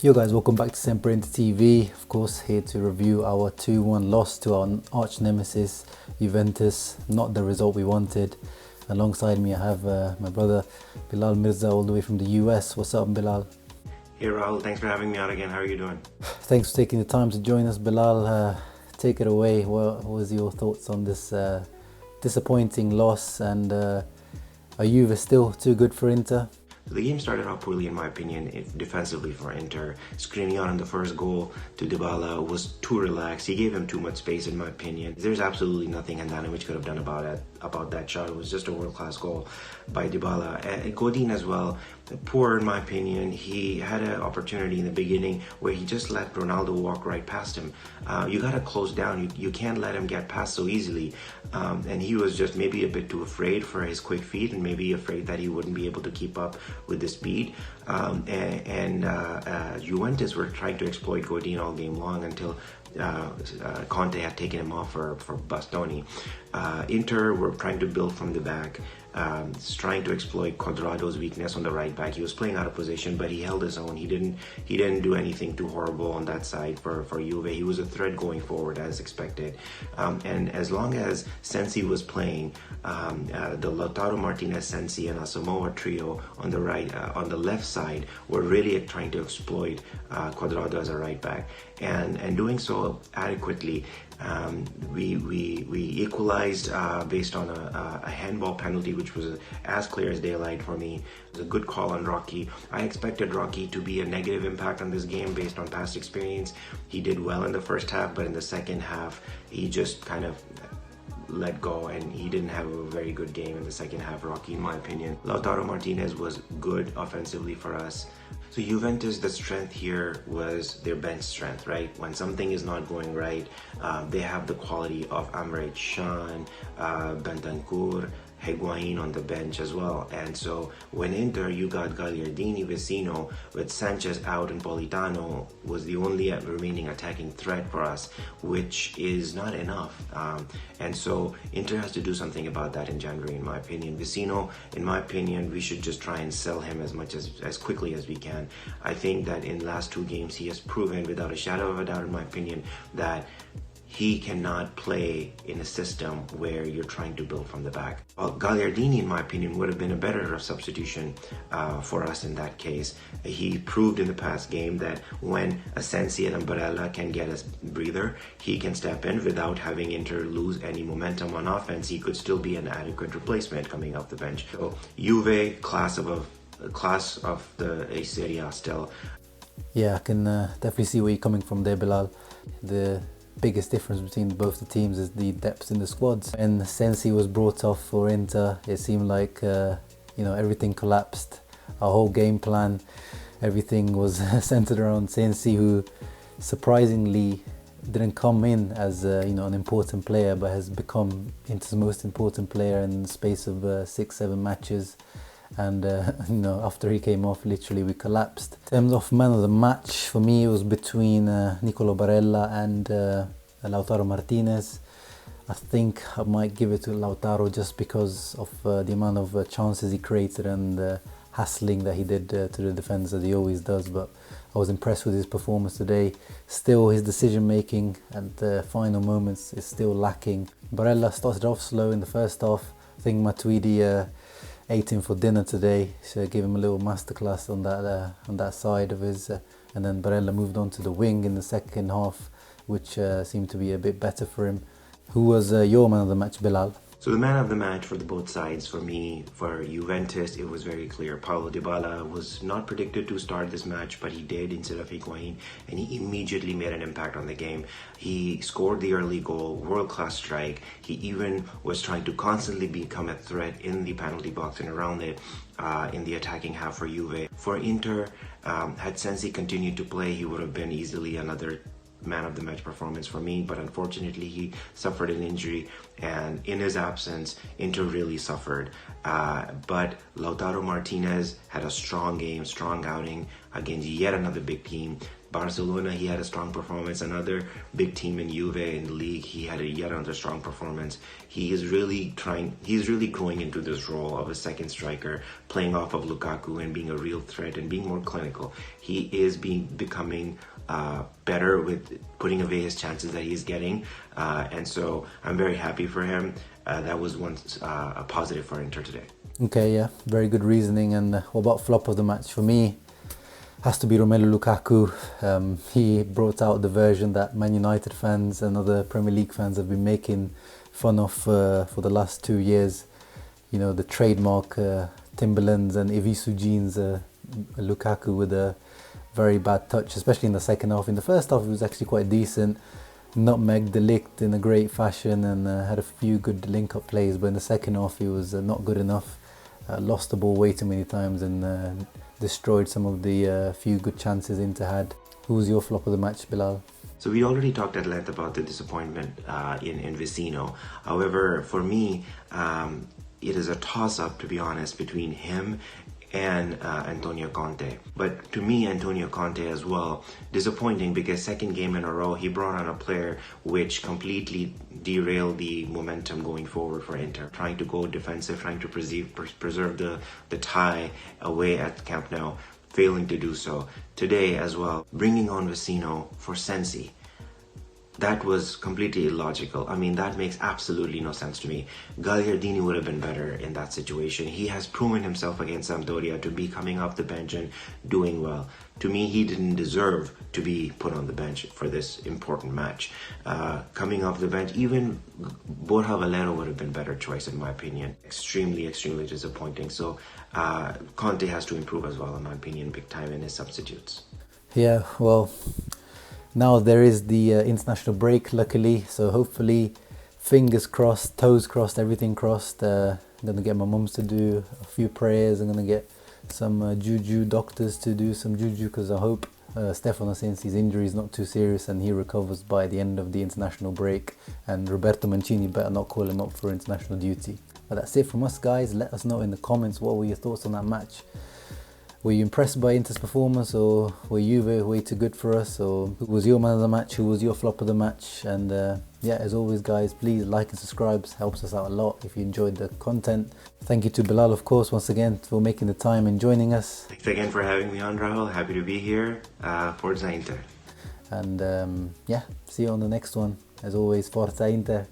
Yo guys, welcome back to Sempre Inter TV. Of course, here to review our 2-1 loss to our arch nemesis Juventus. Not the result we wanted. Alongside me I have my brother Bilal Mirza all the way from the US. What's up, Bilal? Hey Rahul, thanks for having me out again. How are you doing? Thanks for taking the time to join us, Bilal. Take it away. What was your thoughts on this disappointing loss, and are Juve still too good for Inter? The game started off poorly in my opinion, defensively for Inter. Skriniar on the first goal to Dybala was too relaxed. He gave him too much space in my opinion. There's absolutely nothing Handanovic could have done about that shot. It was just a world-class goal by Dybala. Godin as well, poor in my opinion. He had an opportunity in the beginning where he just let Ronaldo walk right past him. You gotta close down. You can't let him get past so easily. And he was just maybe a bit too afraid for his quick feet, and maybe afraid that he wouldn't be able to keep up with the speed. Juventus were trying to exploit Godin all game long until Conte had taken him off for Bastoni. Inter were trying to build from the back, trying to exploit Cuadrado's weakness on the right back. He was playing out of position, but he held his own. He didn't do anything too horrible on that side for Juve. He was a threat going forward as expected. And as long as Sensi was playing, the Lautaro Martinez, Sensi, and Asamoah trio on the right, on the left side were really trying to exploit Cuadrado as a right back, and doing so adequately. We equalized based on a handball penalty, which was as clear as daylight for me. It was a good call on Rocky. I expected Rocky to be a negative impact on this game based on past experience. He did well in the first half, but in the second half, he just kind of let go, and he didn't have a very good game in the second half, Rocky, in my opinion. Lautaro Martinez was good offensively for us. So Juventus, the strength here was their bench strength, right? When something is not going right, they have the quality of Emre Can, Bentancur, Higuain on the bench as well. And so when Inter, you got Gagliardini, Vecino, with Sanchez out, and Politano was the only remaining attacking threat for us, which is not enough. And so Inter has to do something about that in January, in my opinion. Vecino, in my opinion, we should just try and sell him as quickly as we can. I think that in the last two games, he has proven without a shadow of a doubt, in my opinion, that he cannot play in a system where you're trying to build from the back. Gagliardini, in my opinion, would have been a better substitution for us in that case. He proved in the past game that when Asensi and Barella can get a breather, he can step in without having Inter lose any momentum on offense. He could still be an adequate replacement coming off the bench. So Juve, class of the Serie A still. Yeah, I can definitely see where you're coming from there, Bilal. The biggest difference between both the teams is the depth in the squads. When Sensi was brought off for Inter, it seemed like everything collapsed. Our whole game plan, everything was centered around Sensi, who surprisingly didn't come in as an important player, but has become Inter's most important player in the space of 6-7 matches. And after he came off, literally we collapsed. In terms of man of the match, for me it was between Nicolo Barella and Lautaro Martinez. I think I might give it to Lautaro just because of the amount of chances he created and the hassling that he did to the defenders, as he always does. But I was impressed with his performance today. Still, his decision making at the final moments is still lacking. Barella started off slow in the first half. I think Matuidi ate him for dinner today, so gave him a little masterclass on that side of his, and then Barella moved on to the wing in the second half, which seemed to be a bit better for him. Who was your man of the match, Bilal? So the man of the match for both sides, for me, for Juventus, it was very clear. Paulo Dybala was not predicted to start this match, but he did instead of Higuain, and he immediately made an impact on the game. He scored the early goal, world-class strike. He even was trying to constantly become a threat in the penalty box and around it in the attacking half for Juve. For Inter, had Sensi continued to play, he would have been easily another man of the match performance for me, but unfortunately he suffered an injury, and in his absence Inter really suffered. But Lautaro Martinez had a strong game, strong outing against yet another big team. Barcelona, he had a strong performance. Another big team in Juve in the league, he had yet another strong performance. He's really growing into this role of a second striker, playing off of Lukaku and being a real threat and being more clinical. He is becoming better with putting away his chances that he's getting, and so I'm very happy for him. That was a positive for Inter today. Okay, yeah, very good reasoning. And what about flop of the match? For me, has to be Romelu Lukaku. He brought out the version that Man United fans and other Premier League fans have been making fun of for the last 2 years. You know, the trademark Timberlands and Ivisu jeans, Lukaku with a very bad touch, especially in the second half. In the first half, it was actually quite decent. Nutmeg de Ligt in a great fashion and had a few good link-up plays, but in the second half, he was not good enough. Lost the ball way too many times and destroyed some of the few good chances Inter had. Who was your flop of the match, Bilal? So we already talked at length about the disappointment in Vecino. However, for me, it is a toss-up, to be honest, between him and Antonio Conte. But to me, Antonio Conte as well, disappointing because second game in a row, he brought on a player which completely derailed the momentum going forward for Inter. Trying to go defensive, trying to preserve the tie away at Camp Nou, failing to do so. Today as well, bringing on Vecino for Sensi. That was completely illogical. I mean, that makes absolutely no sense to me. Gagliardini would have been better in that situation. He has proven himself against Sampdoria to be coming off the bench and doing well. To me, he didn't deserve to be put on the bench for this important match. Coming off the bench, even Borja Valero would have been a better choice in my opinion. Extremely disappointing. So Conte has to improve as well, in my opinion, big time in his substitutes. Yeah, well, now there is the international break, luckily, so hopefully, fingers crossed, toes crossed, everything crossed. I'm going to get my mums to do a few prayers. I'm going to get some juju doctors to do some juju because I hope Stefano Sensi's injury is not too serious and he recovers by the end of the international break, and Roberto Mancini better not call him up for international duty. But that's it from us, guys. Let us know in the comments what were your thoughts on that match. Were you impressed by Inter's performance, or were Juve way too good for us? Or who was your man of the match? Who was your flop of the match? And yeah, as always, guys, please like and subscribe. It helps us out a lot if you enjoyed the content. Thank you to Bilal, of course, once again for making the time and joining us. Thanks again for having me on, Rahul. Happy to be here. Forza Inter. And yeah, see you on the next one. As always, Forza Inter.